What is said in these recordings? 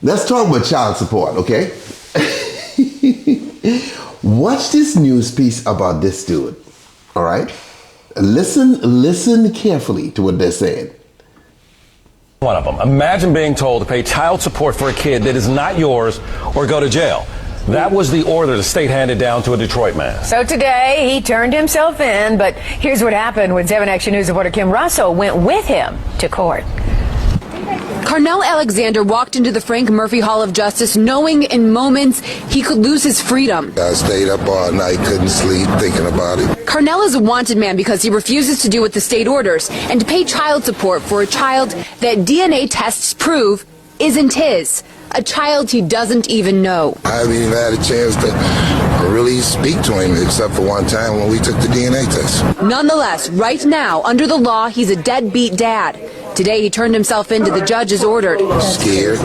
Let's talk about child support, okay? Watch this news piece about this dude, all right? Listen carefully to what they're saying. One of them. Imagine being told to pay child support for a kid that is not yours or go to jail. That was the order the state handed down to a Detroit man. So today, he turned himself in, but here's what happened when 7 Action News reporter Kim Russell went with him to court. Carnell Alexander walked into the Frank Murphy Hall of Justice knowing in moments he could lose his freedom. I stayed up all night, couldn't sleep, thinking about it. Carnell is a wanted man because he refuses to do what the state orders and to pay child support for a child that DNA tests prove isn't his. A child he doesn't even know. I haven't even had a chance to really speak to him except for one time when we took the DNA test. Nonetheless, right now, under the law, he's a deadbeat dad. Today, he turned himself in to the judge as ordered. Scared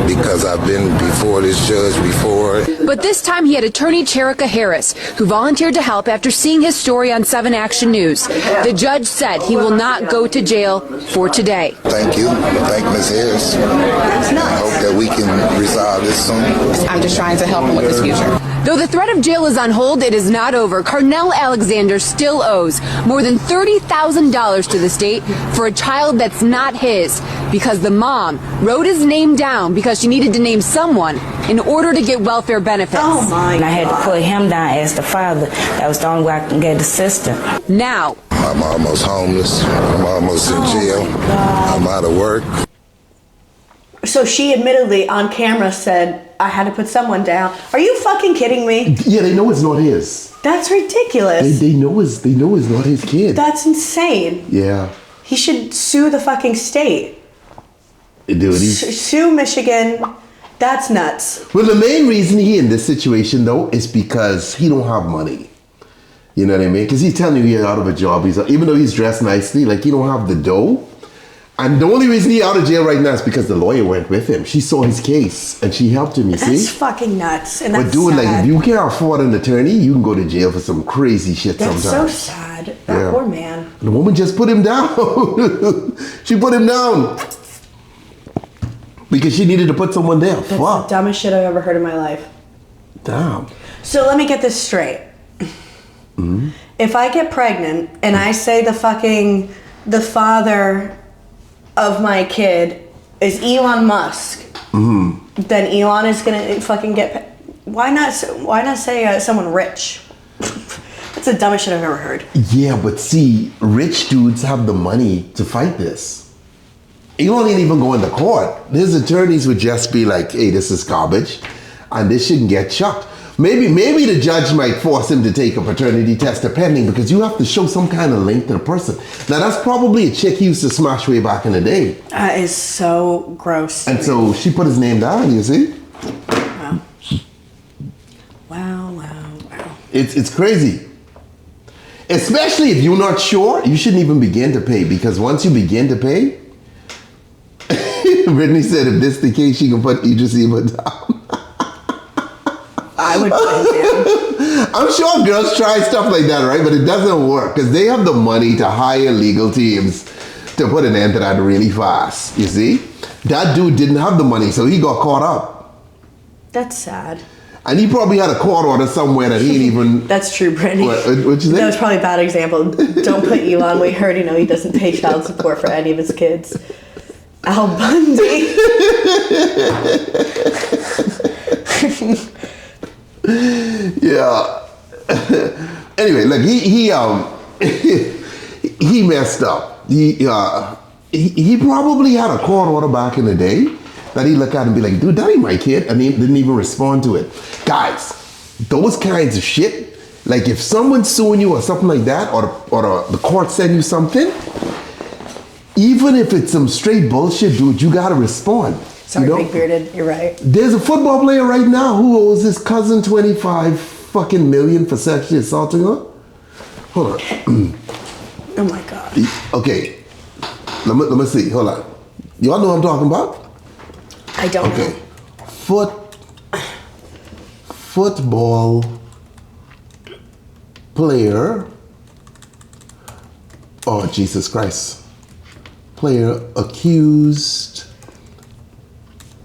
because I've been before this judge before. But this time, he had attorney Cherika Harris, who volunteered to help after seeing his story on 7 Action News. The judge said he will not go to jail for today. Thank you. Thank Ms. Harris. I hope that we can resolve this soon. I'm just trying to help him with his future. Though the threat of jail is on hold, it is not over. Carnell Alexander still owes more than $30,000 to the state for a child that's not his because the mom wrote his name down because she needed to name someone in order to get welfare benefits. Oh my God. I had to put him down as the father. That was the only way I can get the sister. Now, I'm almost homeless. I'm almost in jail. I'm out of work. So she admittedly on camera said, I had to put someone down. Are you fucking kidding me? Yeah, they know it's not his. That's ridiculous. They know it's not his kid. That's insane. Yeah. He should sue the fucking state. Dude, Sue Michigan. That's nuts. Well, the main reason he in this situation though is because he don't have money. You know what I mean? Because he's telling you he's out of a job. Even though he's dressed nicely, like he don't have the dough. And the only reason he's out of jail right now is because the lawyer went with him. She saw his case and she helped him, you see? That's fucking nuts. And that's but dude, sad. like if you can't afford an attorney, you can go to jail for some crazy shit that's sometimes. So sad. That poor man. The woman just put him down. She put him down. Because she needed to put someone there. That's Fuck. the dumbest shit I've ever heard in my life. Damn. So let me get this straight. Mm-hmm. If I get pregnant and I say the father of my kid is Elon Musk, then Elon is gonna fucking get. Why not say someone rich? That's the dumbest shit I've ever heard. Yeah, but see, rich dudes have the money to fight this. Elon ain't even going to court. His attorneys would just be like, "Hey, this is garbage, and this shouldn't get chucked." Maybe the judge might force him to take a paternity test depending because you have to show some kind of link to the person. Now that's probably a chick he used to smash way back in the day. That is so gross. And so she put his name down, you see? Wow. It's crazy. Especially if you're not sure, you shouldn't even begin to pay because once you begin to pay, Brittany said if this is the case, she can put Idris Elba down. I would put it down. I'm sure girls try stuff like that, right? But it doesn't work because they have the money to hire legal teams to put an end to that really fast. You see? That dude didn't have the money, so he got caught up. That's sad. And he probably had a court order somewhere that he didn't even... That's true, Brittany. What you think? That was probably a bad example. Don't put Elon. We heard, he doesn't pay child support for any of his kids. Al Bundy. Yeah. Anyway, look, he messed up. He probably had a court order back in the day that he look at and be like, dude, that ain't my kid, and he didn't even respond to it. Guys, those kinds of shit, like if someone's suing you or something like that, or the court send you something, even if it's some straight bullshit, dude, you gotta respond. Sorry, big bearded, you're right. There's a football player right now who owes his cousin 25 fucking million for sexually assaulting her. Hold on. Oh my God. Okay. Let me see. Hold on. Y'all know what I'm talking about? I don't know. Football player. Oh, Jesus Christ. Player accused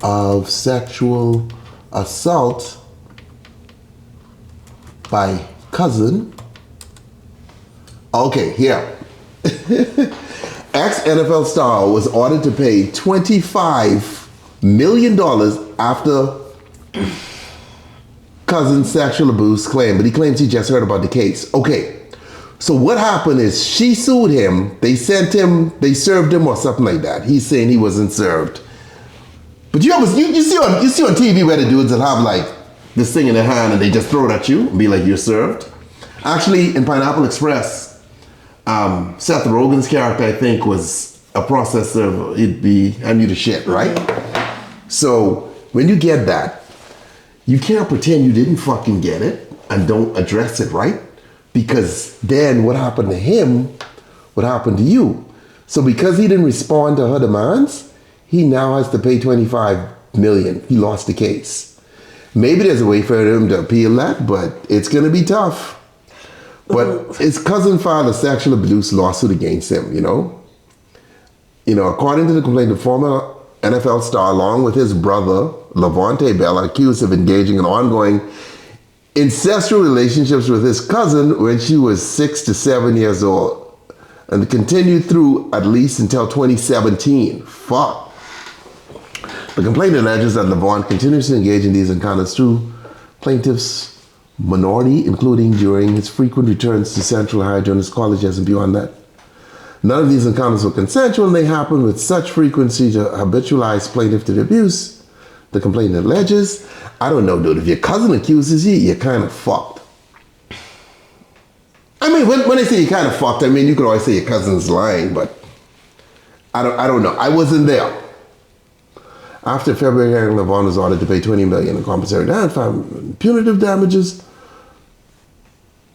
of sexual assault by cousin. Okay, here. Ex-NFL star was ordered to pay $25 million after cousin's sexual abuse claim, but he claims he just heard about the case. Okay, so what happened is she sued him, they served him or something like that. He's saying he wasn't served. But you see on TV where the dudes will have like this thing in their hand and they just throw it at you and be like, you're served. Actually, in Pineapple Express, Seth Rogen's character, I think, was a processor. It'd be hand you the shit, right? So when you get that, you can't pretend you didn't fucking get it and don't address it, right? Because then what happened to him, what happened to you? So because he didn't respond to her demands, he now has to pay $25 million. He lost the case. Maybe there's a way for him to appeal that, but it's gonna be tough. But his cousin filed a sexual abuse lawsuit against him, you know? According to the complaint, the former NFL star, along with his brother, Levante Bell, are accused of engaging in ongoing incestual relationships with his cousin when she was 6 to 7 years old, and continued through at least until 2017. Fuck. The complaint alleges that Levant continues to engage in these encounters through plaintiff's minority, including during his frequent returns to Central High Journalist Colleges and beyond that. None of these encounters were consensual, and they happened with such frequency to habitualize plaintiff to the abuse. The complaint alleges, I don't know, dude, if your cousin accuses you, you're kind of fucked. I mean, when I say you're kind of fucked, I mean, you could always say your cousin's lying, but I don't know. I wasn't there. After February hearing, Levant was ordered to pay $20 million in compensatory and punitive damages.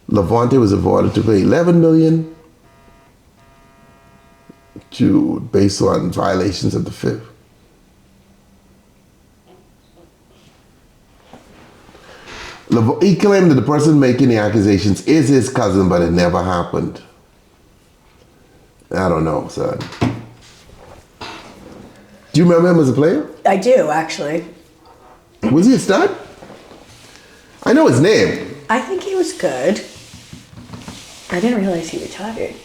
Levante was awarded to pay $11 million based on violations of the fifth. He claimed that the person making the accusations is his cousin, but it never happened. I don't know, son. Do you remember him as a player? I do, actually. Was he a stud? I know his name. I think he was good. I didn't realize he retired.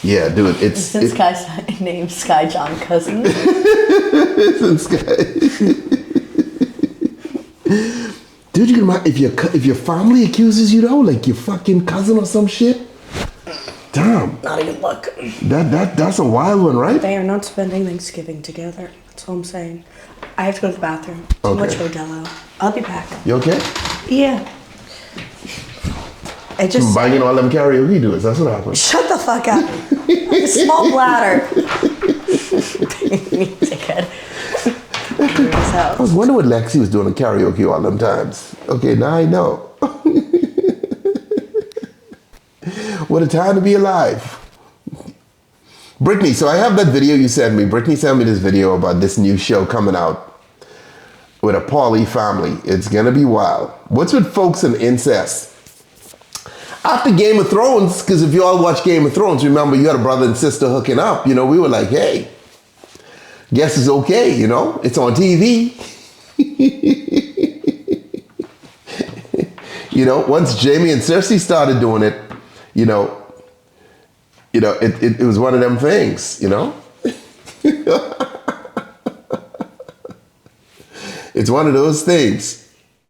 Yeah, dude, This guy's named SkyYohn Cousin. Isn't Sky? Dude, you can imagine if your family accuses you though, like your fucking cousin or some shit. Damn. Not a good look. That's a wild one, right? They are not spending Thanksgiving together. That's all I'm saying. I have to go to the bathroom. Too much Modelo. I'll be back. You okay? Yeah. I just banging all them karaoke dudes. That's what happened. shut the fuck up. A small bladder. Dickhead. I was wondering what Lexi was doing in karaoke all them times. Okay, now I know. What a time to be alive. Brittany, so I have that video you sent me. Brittany sent me this video about this new show coming out with a Pauly family. It's gonna be wild. What's with folks and incest? After Game of Thrones, because if you all watch Game of Thrones, remember you had a brother and sister hooking up. We were like, hey, guess it's okay, it's on TV. Once Jamie and Cersei started doing it, it was one of them things, It's one of those things.